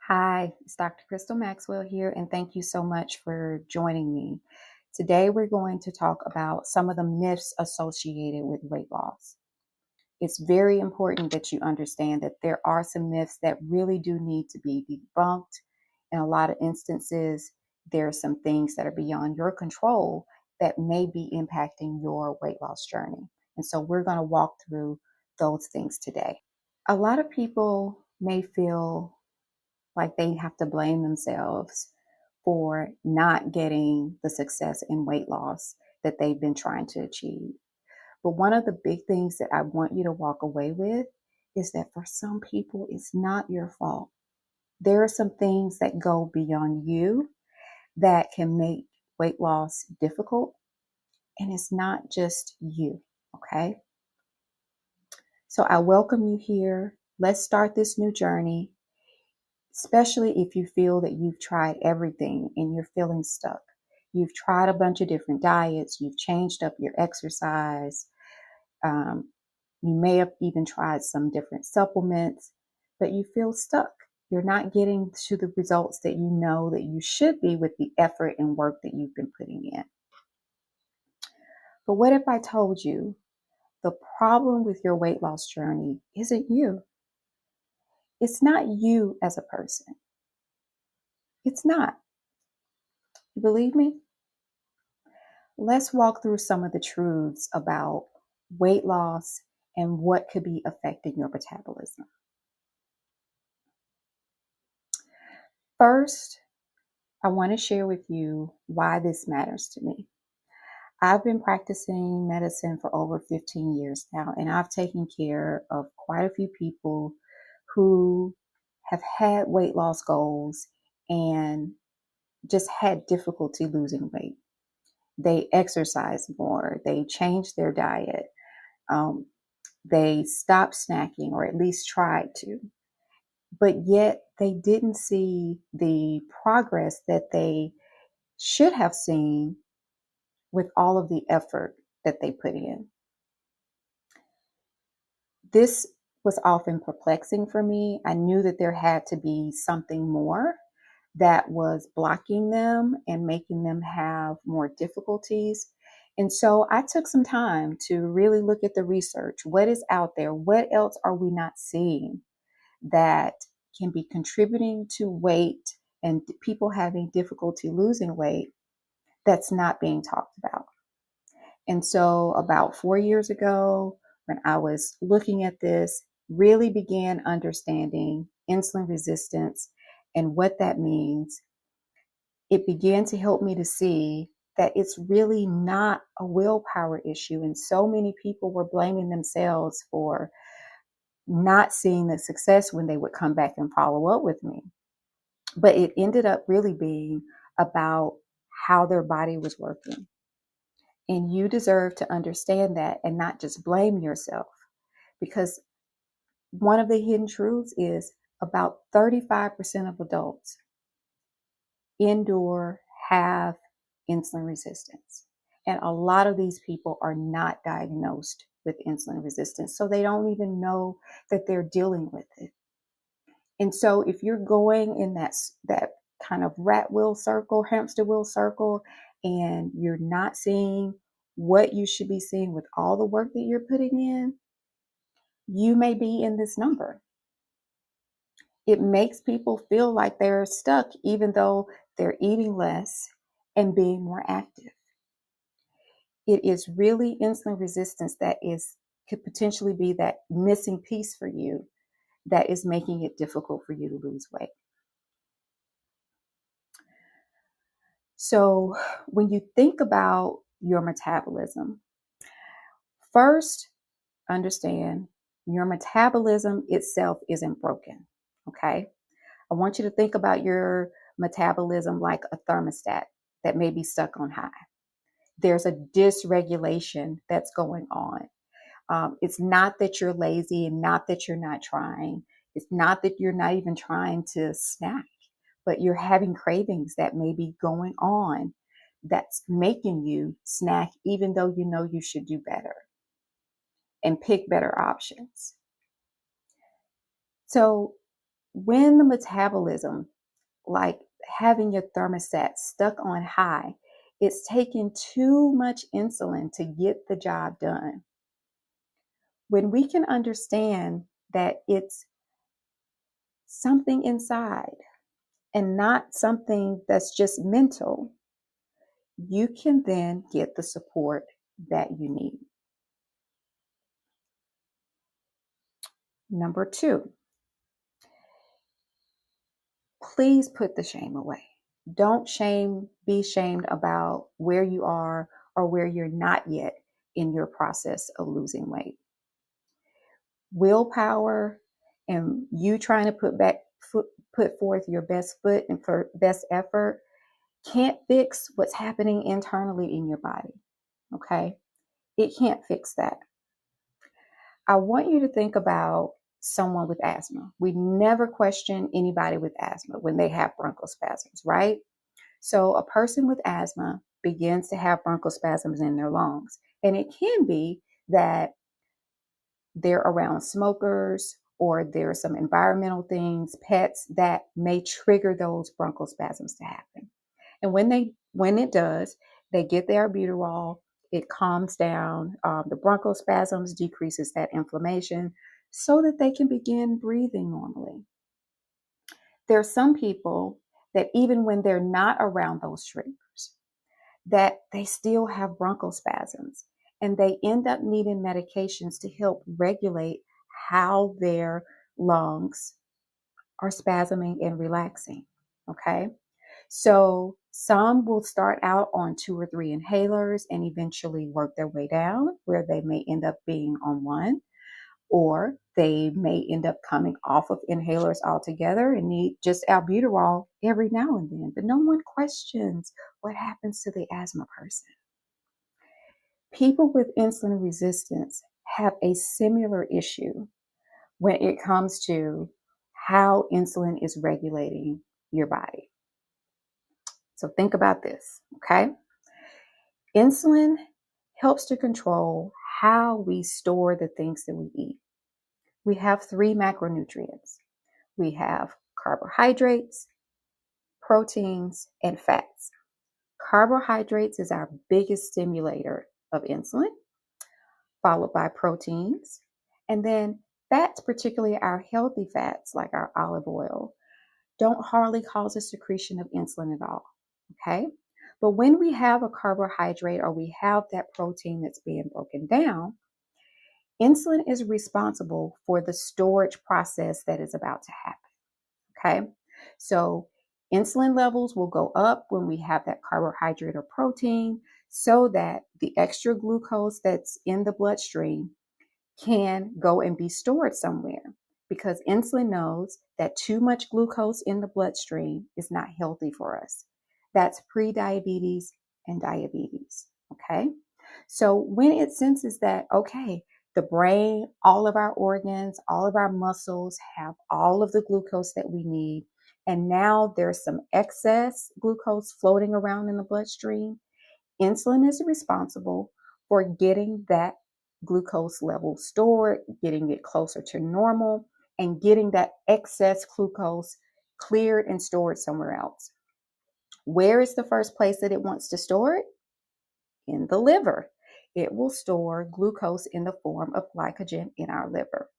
Hi, it's Dr. Crystal Maxwell here, and thank you so much for joining me. Today, we're going to talk about some of the myths associated with weight loss. It's very important that you understand that there are some myths that really do need to be debunked. In a lot of instances, there are some things that are beyond your control that may be impacting your weight loss journey. And so, we're going to walk through those things today. A lot of people may feel like they have to blame themselves for not getting the success in weight loss that they've been trying to achieve. But one of the big things that I want you to walk away with is that for some people, it's not your fault. There are some things that go beyond you that can make weight loss difficult, and it's not just you, okay? So I welcome you here. Let's start this new journey, especially if you feel that you've tried everything and you're feeling stuck. You've tried a bunch of different diets, you've changed up your exercise, you may have even tried some different supplements, but you feel stuck. You're not getting to the results that you know that you should be with the effort and work that you've been putting in. But what if I told you the problem with your weight loss journey isn't you? It's not you as a person. It's not. You believe me? Let's walk through some of the truths about weight loss and what could be affecting your metabolism. First, I want to share with you why this matters to me. I've been practicing medicine for over 15 years now, and I've taken care of quite a few people who have had weight loss goals and just had difficulty losing weight. They exercise more, they change their diet, they stopped snacking, or at least tried to, but yet they didn't see the progress that they should have seen with all of the effort that they put in. This was often perplexing for me. I knew that there had to be something more that was blocking them and making them have more difficulties. And so I took some time to really look at the research. What is out there? What else are we not seeing that can be contributing to weight and people having difficulty losing weight that's not being talked about? And so about 4 years ago, when I was looking at this, really began understanding insulin resistance and what that means, it began to help me to see that it's really not a willpower issue. And so many people were blaming themselves for not seeing the success when they would come back and follow up with me. But it ended up really being about how their body was working. And you deserve to understand that and not just blame yourself, because one of the hidden truths is about 35% of adults endure, have insulin resistance. And a lot of these people are not diagnosed with insulin resistance, so they don't even know that they're dealing with it. And so if you're going in that kind of rat wheel circle, hamster wheel circle, and you're not seeing what you should be seeing with all the work that you're putting in, you may be in this number. It makes people feel like they're stuck, even though they're eating less and being more active. It is really insulin resistance that could potentially be that missing piece for you that is making it difficult for you to lose weight. So when you think about your metabolism, first understand your metabolism itself isn't broken, okay? I want you to think about your metabolism like a thermostat that may be stuck on high. There's a dysregulation that's going on. It's not that you're lazy and not that you're not trying. It's not that you're not even trying to snack, but you're having cravings that may be going on that's making you snack even though you know you should do better and pick better options. So when the metabolism, like having your thermostat stuck on high, it's taking too much insulin to get the job done. When we can understand that it's something inside and not something that's just mental, you can then get the support that you need. Number 2, please put the shame away. Don't be shamed about where you are or where you're not yet in your process of losing weight. Willpower and you trying to put forth your best foot and for best effort can't fix what's happening internally in your body. Okay? It can't fix that. I want you to think about someone with asthma. We never question anybody with asthma when they have bronchospasms, right? So a person with asthma begins to have bronchospasms in their lungs. And it can be that they're around smokers or there are some environmental things, pets that may trigger those bronchospasms to happen. And when it does, they get their albuterol, it calms down the bronchospasms, decreases that inflammation so that they can begin breathing normally. There are some people that even when they're not around those triggers, that they still have bronchospasms and they end up needing medications to help regulate how their lungs are spasming and relaxing. Okay. So some will start out on 2 or 3 inhalers and eventually work their way down where they may end up being on one, or they may end up coming off of inhalers altogether and need just albuterol every now and then. But no one questions what happens to the asthma person. People with insulin resistance have a similar issue when it comes to how insulin is regulating your body. So think about this, okay? Insulin helps to control how we store the things that we eat. We have 3 macronutrients. We have carbohydrates, proteins, and fats. Carbohydrates is our biggest stimulator of insulin, followed by proteins, and then fats, particularly our healthy fats like our olive oil, don't hardly cause a secretion of insulin at all, okay? But when we have a carbohydrate or we have that protein that's being broken down, insulin is responsible for the storage process that is about to happen, okay? So insulin levels will go up when we have that carbohydrate or protein so that the extra glucose that's in the bloodstream can go and be stored somewhere, because insulin knows that too much glucose in the bloodstream is not healthy for us. That's pre-diabetes and diabetes, okay? So when it senses that, okay, the brain, all of our organs, all of our muscles have all of the glucose that we need, and now there's some excess glucose floating around in the bloodstream, insulin is responsible for getting that glucose level stored, getting it closer to normal, and getting that excess glucose cleared and stored somewhere else. Where is the first place that it wants to store it? In the liver. It will store glucose in the form of glycogen in our liver.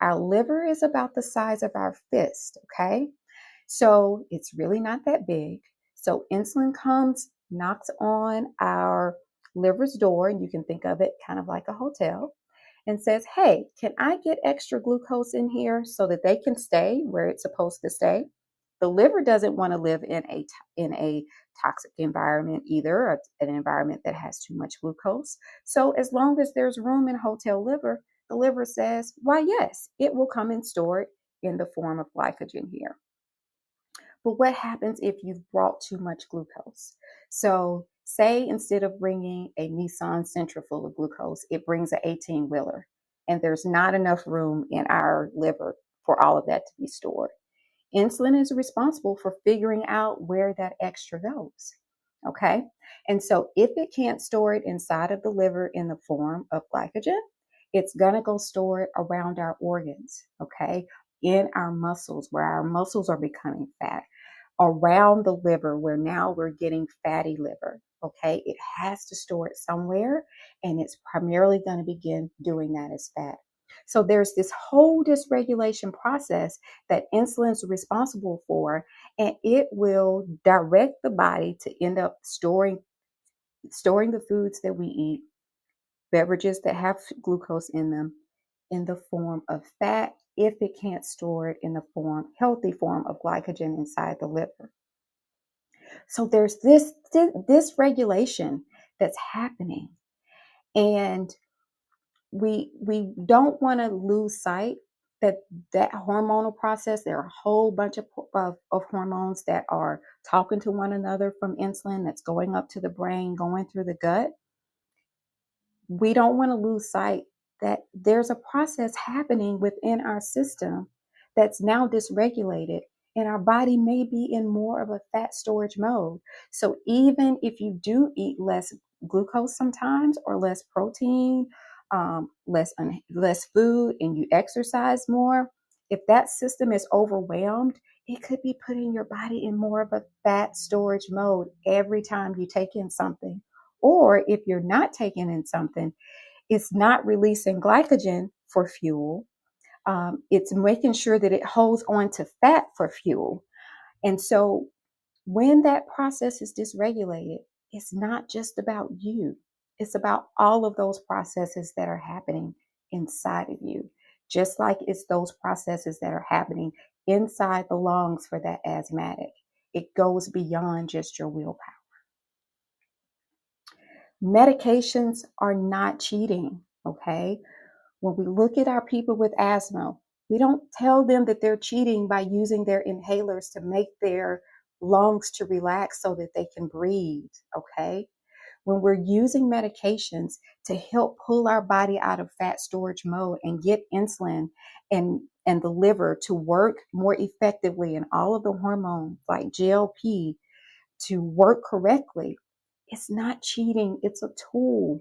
Our liver is about the size of our fist, okay? So it's really not that big. So insulin comes, knocks on our liver's door, and you can think of it kind of like a hotel, and says, hey, can I get extra glucose in here so that they can stay where it's supposed to stay? The liver doesn't want to live in a toxic environment either, an environment that has too much glucose. So as long as there's room in hotel liver, the liver says, why, yes, it will come and store it in the form of glycogen here. But what happens if you've brought too much glucose? So say instead of bringing a Nissan Sentra full of glucose, it brings an 18-wheeler, and there's not enough room in our liver for all of that to be stored. Insulin is responsible for figuring out where that extra goes, okay? And so if it can't store it inside of the liver in the form of glycogen, it's gonna go store it around our organs, okay? in our muscles, where our muscles are becoming fat, around the liver, where now we're getting fatty liver. Okay, it has to store it somewhere, and it's primarily going to begin doing that as fat. So there's this whole dysregulation process that insulin is responsible for, and it will direct the body to end up storing the foods that we eat, beverages that have glucose in them, in the form of fat, if it can't store it in the healthy form of glycogen inside the liver. So there's this regulation that's happening, and we don't want to lose sight that hormonal process. There are a whole bunch of hormones that are talking to one another from insulin that's going up to the brain, going through the gut. We don't want to lose sight that there's a process happening within our system that's now dysregulated, and our body may be in more of a fat storage mode. So even if you do eat less glucose sometimes, or less protein, less food, and you exercise more, if that system is overwhelmed, it could be putting your body in more of a fat storage mode every time you take in something. Or if you're not taking in something, it's not releasing glycogen for fuel. It's making sure that it holds on to fat for fuel. And so when that process is dysregulated, it's not just about you. It's about all of those processes that are happening inside of you. Just like it's those processes that are happening inside the lungs for that asthmatic. It goes beyond just your willpower. Medications are not cheating, okay? When we look at our people with asthma, we don't tell them that they're cheating by using their inhalers to make their lungs to relax so that they can breathe, okay? When we're using medications to help pull our body out of fat storage mode and get insulin and the liver to work more effectively, and all of the hormones like GLP to work correctly, it's not cheating. It's a tool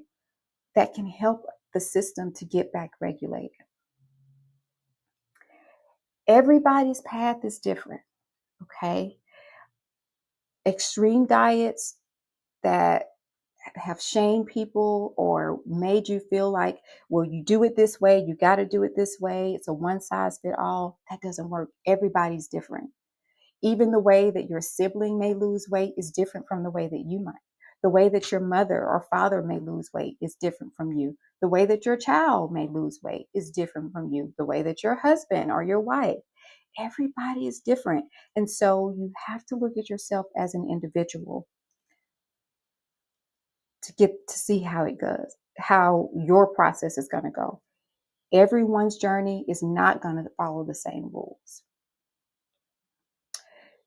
that can help the system to get back regulated. Everybody's path is different, okay? Extreme diets that have shamed people or made you feel like, well, you do it this way, you got to do it this way, it's a one size fit all. That doesn't work. Everybody's different. Even the way that your sibling may lose weight is different from the way that you might. The way that your mother or father may lose weight is different from you. The way that your child may lose weight is different from you. The way that your husband or your wife, everybody is different. And so you have to look at yourself as an individual to get to see how it goes, how your process is going to go. Everyone's journey is not going to follow the same rules.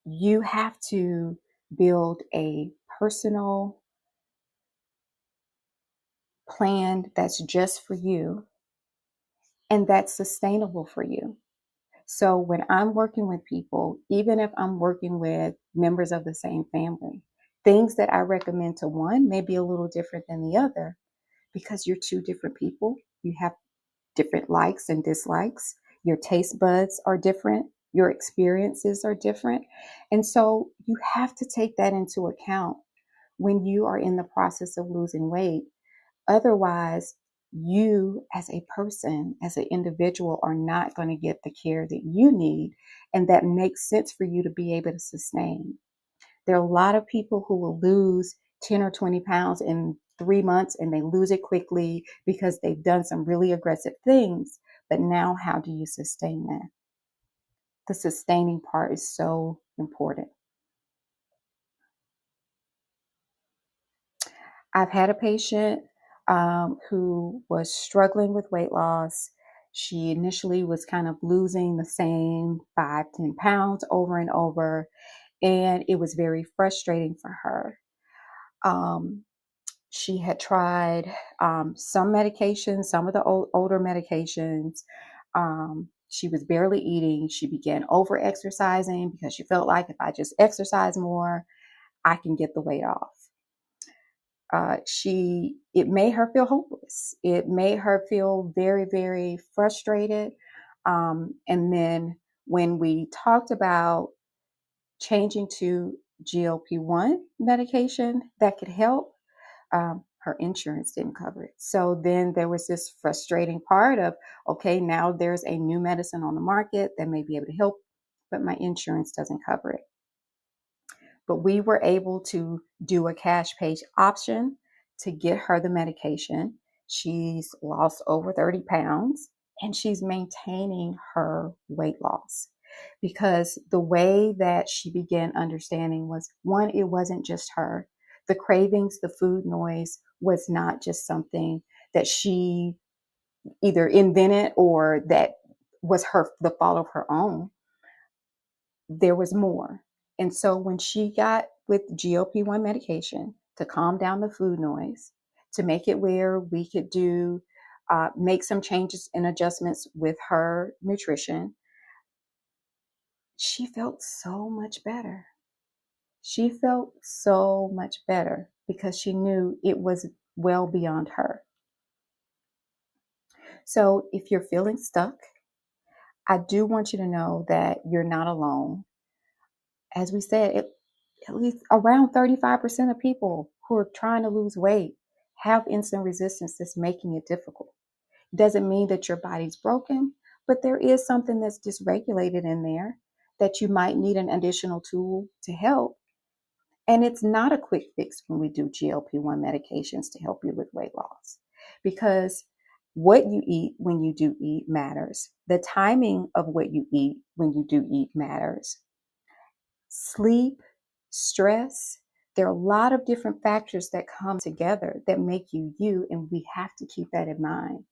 You have to build a personal plan that's just for you and that's sustainable for you. So when I'm working with people, even if I'm working with members of the same family, things that I recommend to one may be a little different than the other, because you're two different people. You have different likes and dislikes. Your taste buds are different. Your experiences are different. And so you have to take that into account when you are in the process of losing weight. Otherwise, you as a person, as an individual, are not going to get the care that you need and that makes sense for you to be able to sustain. There are a lot of people who will lose 10 or 20 pounds in 3 months, and they lose it quickly because they've done some really aggressive things. But now, how do you sustain that? The sustaining part is so important. I've had a patient who was struggling with weight loss. She initially was kind of losing the same 5-10 pounds over and over, and it was very frustrating for her. She had tried some medications, some of the older medications. She was barely eating. She began over exercising because she felt like, if I just exercise more, I can get the weight off. It made her feel hopeless. It made her feel very, very frustrated. And then when we talked about changing to GLP-1 medication that could help, her insurance didn't cover it. So then there was this frustrating part of, okay, now there's a new medicine on the market that may be able to help, but my insurance doesn't cover it. But we were able to do a cash pay option to get her the medication. She's lost over 30 pounds and she's maintaining her weight loss, because the way that she began understanding was, one, it wasn't just her. The cravings, the food noise was not just something that she either invented or that was the fault of her own. There was more. And so when she got with GLP-1 medication to calm down the food noise, to make it where we could make some changes and adjustments with her nutrition, she felt so much better. She felt so much better because she knew it was well beyond her. So if you're feeling stuck, I do want you to know that you're not alone. As we said, at least around 35% of people who are trying to lose weight have insulin resistance that's making it difficult. Doesn't mean that your body's broken, but there is something that's dysregulated in there that you might need an additional tool to help. And it's not a quick fix when we do GLP-1 medications to help you with weight loss, because what you eat when you do eat matters. The timing of what you eat when you do eat matters. Sleep, stress, there are a lot of different factors that come together that make you you, and we have to keep that in mind.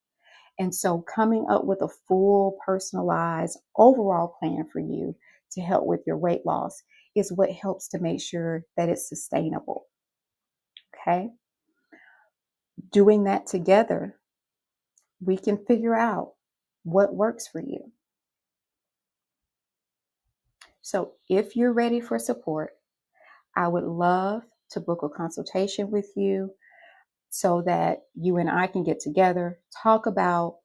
And so coming up with a full, personalized, overall plan for you to help with your weight loss is what helps to make sure that it's sustainable. Okay? Doing that together, we can figure out what works for you. So if you're ready for support, I would love to book a consultation with you so that you and I can get together, talk about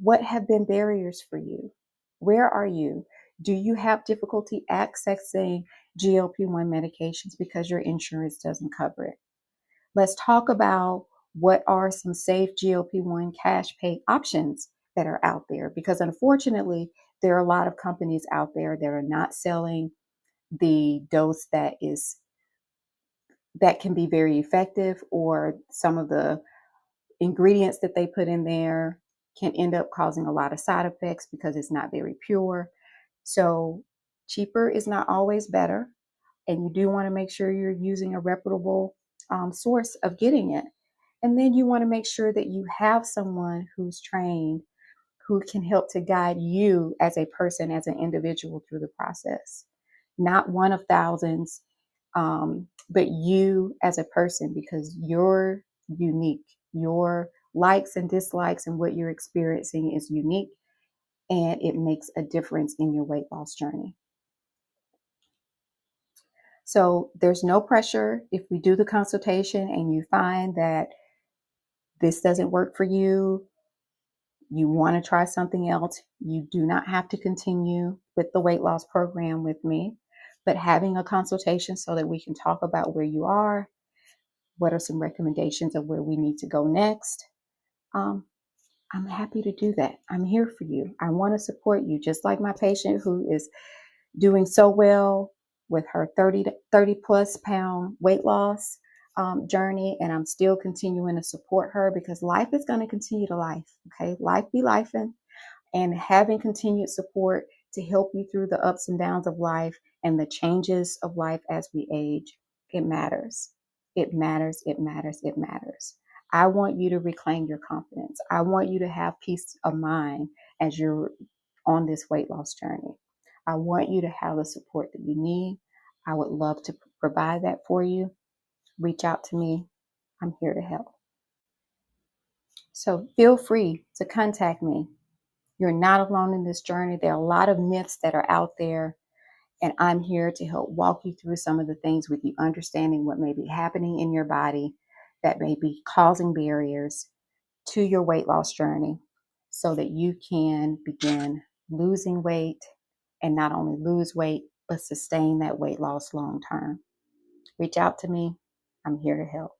what have been barriers for you. Where are you? Do you have difficulty accessing GLP-1 medications because your insurance doesn't cover it? Let's talk about what are some safe GLP-1 cash pay options that are out there, because unfortunately, there are a lot of companies out there that are not selling the dose that can be very effective, or some of the ingredients that they put in there can end up causing a lot of side effects because it's not very pure. So cheaper is not always better. And you do want to make sure you're using a reputable source of getting it. And then you want to make sure that you have someone who's trained, who can help to guide you as a person, as an individual through the process. Not one of thousands, but you as a person, because you're unique. Your likes and dislikes and what you're experiencing is unique, and it makes a difference in your weight loss journey. So there's no pressure. If we do the consultation and you find that this doesn't work for you, you want to try something else, you do not have to continue with the weight loss program with me, but having a consultation so that we can talk about where you are, what are some recommendations of where we need to go next. I'm happy to do that. I'm here for you. I want to support you, just like my patient who is doing so well with her 30 plus pound weight loss journey. And I'm still continuing to support her because life is going to continue to life. Okay. Life be lifing, and having continued support to help you through the ups and downs of life and the changes of life as we age. It matters. It matters. It matters. It matters. I want you to reclaim your confidence. I want you to have peace of mind as you're on this weight loss journey. I want you to have the support that you need. I would love to provide that for you. Reach out to me. I'm here to help. So feel free to contact me. You're not alone in this journey. There are a lot of myths that are out there, and I'm here to help walk you through some of the things with you understanding what may be happening in your body that may be causing barriers to your weight loss journey so that you can begin losing weight, and not only lose weight, but sustain that weight loss long term. Reach out to me. I'm here to help.